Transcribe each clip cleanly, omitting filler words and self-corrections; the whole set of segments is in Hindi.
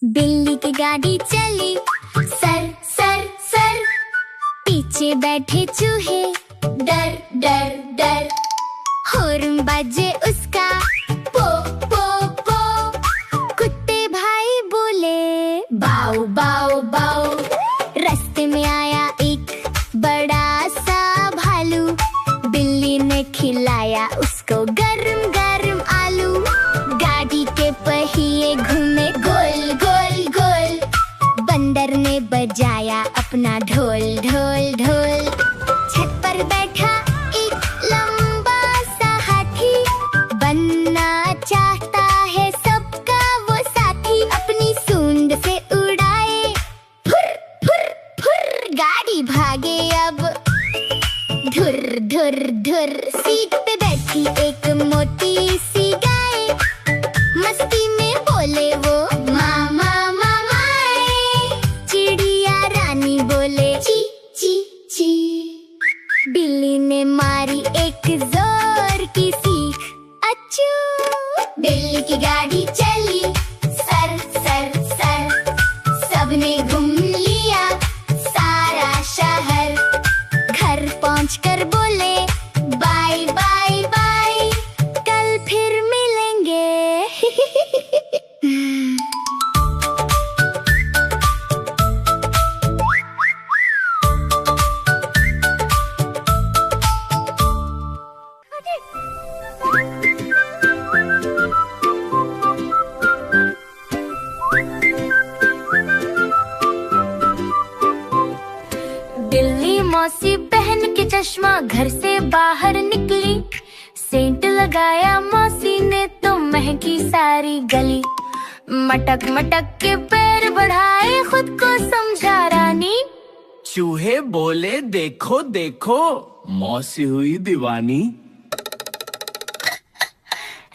बिल्ली की गाड़ी चली, सर सर सर। पीछे बैठे चूहे, डर डर डर। हॉर्न बाजे उसका, पो पो पो। कुत्ते भाई बोले, बाऊ बाऊ बाऊ। रास्ते में आया एक बड़ा सा भालू। बिल्ली ने खिलाया उसको गरम गरम आलू। गाड़ी के पहिए घूमे गोल गोल गोल। बंदर ने बजाया अपना ढोल ढोल ढोल। छत पर बैठा एक लंबा सा हाथी। बनना चाहता है सबका वो साथी। अपनी सूंड से उड़ाए, फुर फुर फुर। गाड़ी भागे अब, धुर धुर धुर। सीट पे बैठी एक मोटी सी गाय। मस्ती में बोले वो, मामा मामाए। चिड़िया रानी बोले, ची ची ची। बिल्ली ने मारी एक जोर की सीख, अच्छू। बिल्ली की गाड़ी चली, सर सर सर। सबने घूम लिया सारा शहर। घर पहुंचकर बोले, बाय बाय बाय। कल फिर मिलेंगे। बिल्ली मौसी पहन के चश्मा घर से बाहर निकली। सेंट लगाया मौसी ने तो महकी सारी गली। मटक मटक के पैर बढ़ाए खुद को समझा रानी। चूहे बोले, देखो देखो मौसी हुई दीवानी।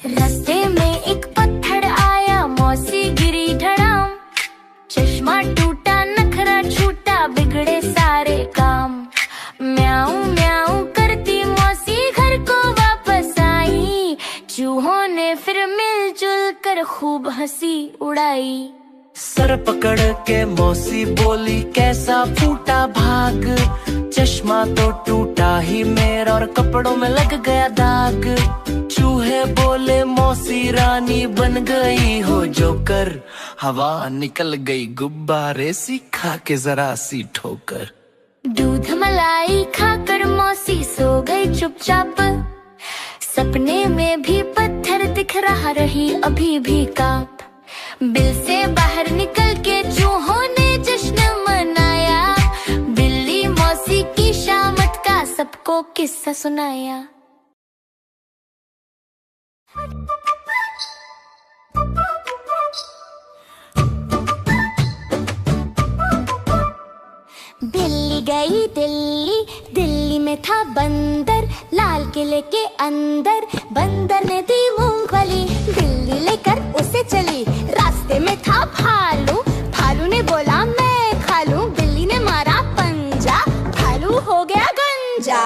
रास्ते में एक पत्थर आया, मौसी गिरी धड़ाम। चश्मा टूटा, नखरा छूटा, बिगड़े सारे काम। म्याऊं म्याऊं करती मौसी घर को वापस आई। चूहों ने फिर मिलजुल कर खूब हंसी उड़ाई। सर पकड़ के मौसी बोली, कैसा फूटा भाग। चश्मा तो टूटा ही मेरा और कपड़ों में लग गया दाग। चूहे बोले, मौसी रानी बन गई हो जोकर। हवा निकल गई गुब्बारे सी, खा के जरा सी ठोकर। दूध मलाई खाकर मौसी सो गई चुपचाप। सपने में भी पत्थर दिख रहा, रही अभी भी कांप। बिल से बाहर निकल के चूहों ने जश्न मनाया। बिल्ली मौसी की शामत का सबको किस्सा सुनाया। बिल्ली गई दिल्ली, दिल्ली में था बंदर। लाल किले के अंदर बंदर ने दी मूंगफली। बिल्ली लेकर उसे चली, रास्ते में था भालू। भालू ने बोला, मैं खा लूं। बिल्ली ने मारा पंजा, भालू हो गया गंजा।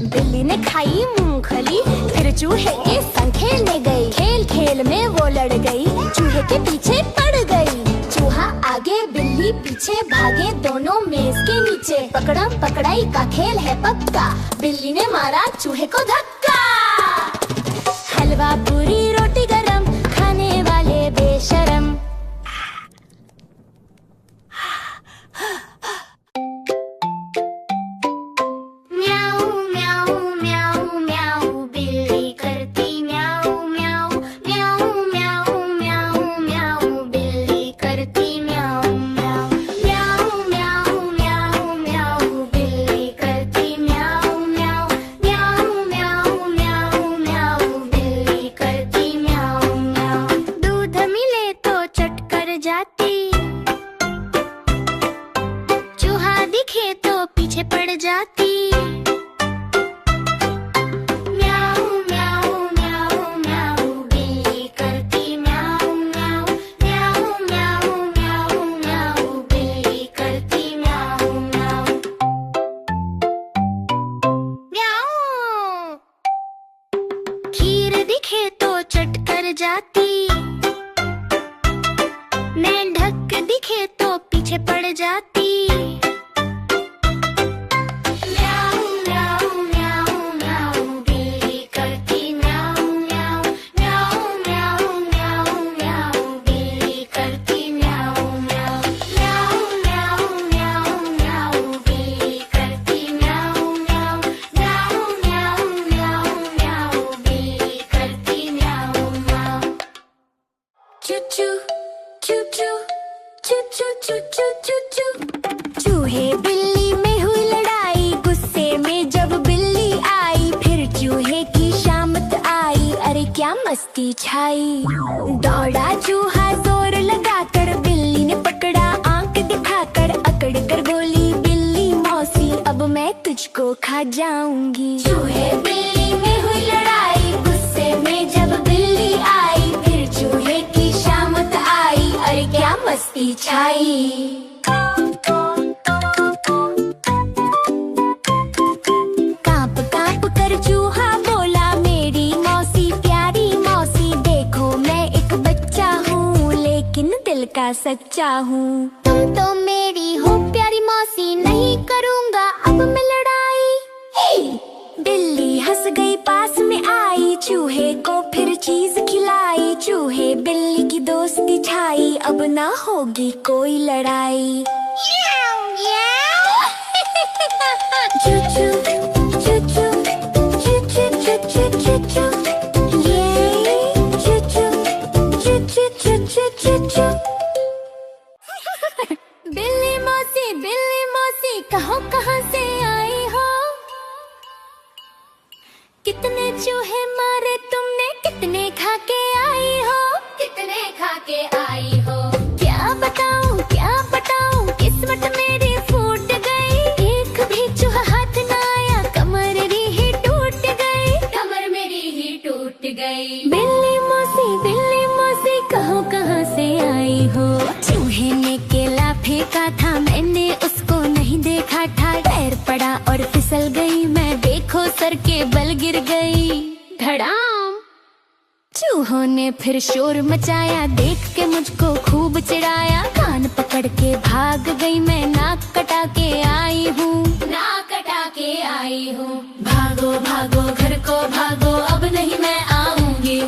बिल्ली ने खाई मूंगफली, फिर चूहे के संग खेलने गई। खेल खेल में वो लड़ गई, चूहे के पीछे पड़ गई। चूहा आगे बिल्ली पीछे भागे दोनों मेज के नीचे। पकड़म पकड़ाई का खेल है पक्का, बिल्ली ने मारा चूहे को धक्का। हलवा पूरी रोटी गरम, खाने वाले बेशरम। म्याऊ म्याऊ म्याऊ म्याऊ, बिल्ली करती म्याऊ म्याऊ। म्याऊ म्याऊ म्याऊ म्याऊ, बिल्ली करती म्याऊ म्याऊ। म्याऊ म्याऊ म्याऊ म्याऊ, बिल्ली करती म्याऊ म्याऊ। म्याऊ म्याऊ म्याऊ म्याऊ, बिल्ली करती म्याऊ म्याऊ। दूध मिले तो चट कर जाती, चूहा दिखे तो पीछे पड़ जाती। म्याऊ म्याऊ म्याऊ म्याऊ, बिल्ली करती म्याऊ म्याऊ। म्याऊ म्याऊ म्याऊ म्याऊ, बिल्ली करती म्याऊ म्याऊ। म्याऊ। खीर दिखे तो चट कर जाती, दिखे तो पीछे पड़ जाती। म्याऊ म्याऊ म्याऊ म्याऊ बिल्ली करती म्याऊ म्याऊ म्याऊ म्याऊ म्याऊ म्याऊ बिल्ली करती म्याऊ म्याऊ म्याऊ म्याऊ म्याऊ म्याऊ बिल्ली करती म्याऊ म्याऊ म्याऊ म्याऊ म्याऊ म्याऊ बिल्ली करती म्याऊ म्याऊ। चू चू चू चू चू चू चू चू चू चू। चूहे बिल्ली में हुई लड़ाई, गुस्से में जब बिल्ली आई, फिर चूहे की शामत आई, अरे क्या मस्ती छाई। दौड़ा चूहा जोर लगाकर, बिल्ली ने पकड़ा आंख दिखाकर, अकड़ कर बोली बिल्ली मौसी अब मैं तुझको खा जाऊंगी। चूहे बिल्ली में हुई लड़ाई, गुस्से में जब बिल्ली आई, फिर चूहे की शामत आई, अरे क्या मस्ती छाई। कांप कांप कर चूहा बोला मेरी मौसी प्यारी मौसी, देखो मैं एक बच्चा हूँ लेकिन दिल का सच्चा हूँ। तुम तो मेरी हो प्यारी मौसी, नहीं करूँगा अब मैं लड़ाई। बिल्ली हंस गई पास में आई, चूहे को फिर चीज खिलाई, चूहे बिल्ली की दोस्ती छाई, अब ना होगी कोई लड़ाई। चू चू चू चू चू चू चू चू चू चू, ये चू चू चू चू चू चू चू चू। बिल्ली मौसी कहो कहाँ से आई हो, कितने चूहे मारे तुमने, कितने खा के आई हो, कितने खा के आई हो। क्या बताऊं किस्मत मेरी फूट गई, एक भी चूहा हाथ न आया, कमर मेरी ही टूट गई। बिल्ली मौसी कहो कहाँ से आई हो। चूहे ने केला फेंका था, मैंने उसको नहीं देखा था, पैर पड़ा और फिसल गई मैं, देखो सर के बल गिर गई धड़ाम। चूहों ने फिर शोर मचाया, देख के मुझको खूब चिढ़ाया, कान पकड़ के भाग गई मैं, नाक कटा के आई हूँ, भागो भागो घर को भागो, अब नहीं मैं आऊंगी।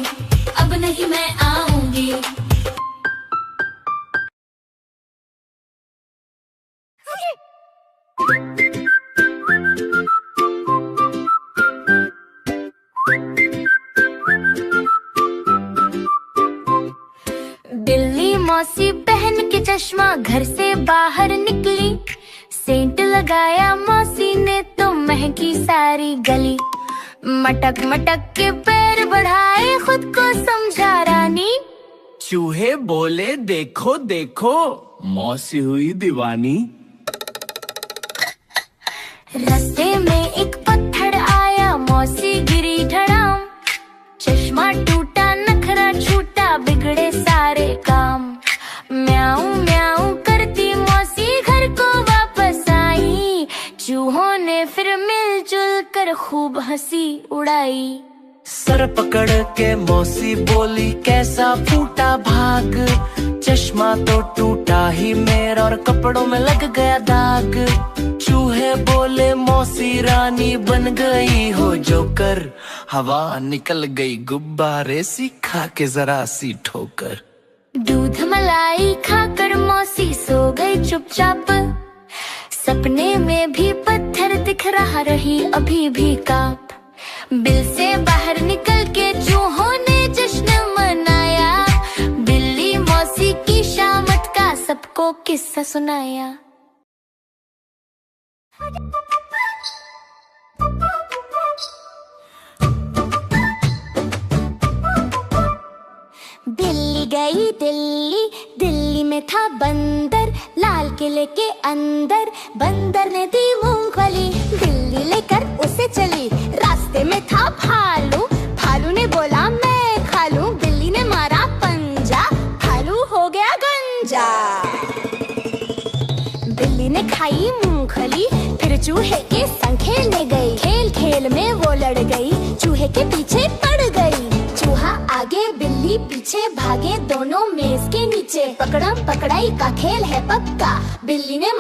बिल्ली मौसी पहन के चश्मा घर से बाहर निकली, सेंट लगाया मौसी ने तो महकी सारी गली, मटक मटक के पैर बढ़ाए, खुद को समझा रानी। चूहे बोले देखो देखो मौसी हुई दीवानी। रास्ते में एक पत्थर आया, मौसी गिरी धड़ाम, चश्मा टूटा नखरा छूटा, बिगड़े सारे काम। म्याऊ म्याऊ करती मौसी घर को वापस आई, चूहों ने फिर मिलजुल कर खूब हंसी उड़ाई। सर पकड़ के मौसी बोली कैसा फूटा भाग, चश्मा तो टूटा ही मेरा और कपड़ों में लग गया दाग। चूहे बोले मौसी रानी बन गई हो जोकर, हवा निकल गई गुब्बारे सी, खा के जरा सी ठोकर। दूध मलाई खाकर मौसी सो गई चुपचाप, सपने में भी पत्थर दिख रहा रही अभी भी कांप। बिल से बाहर निकल के चूहों ने जश्न मनाया, बिल्ली मौसी की शामत का सबको किस्सा सुनाया। बिल्ली गई दिल्ली, दिल्ली में था बंदर, लाल किले के अंदर बंदर ने दी मूंगफली, बिल्ली लेकर उसे चली, रास्ते में था भालू, भालू ने बोला मैं खा लूं, बिल्ली ने मारा पंजा, भालू हो गया गंजा। बिल्ली ने खाई मूंगफली, फिर चूहे के संग खेलने गई, खेल खेल में वो लड़ गई, चूहे के पीछे पड़ गई। चूहा आगे बिल्ली पीछे भागे, दोनों मेज के नीचे पकड़म पकड़ाई का खेल है पक्का। बिल्ली ने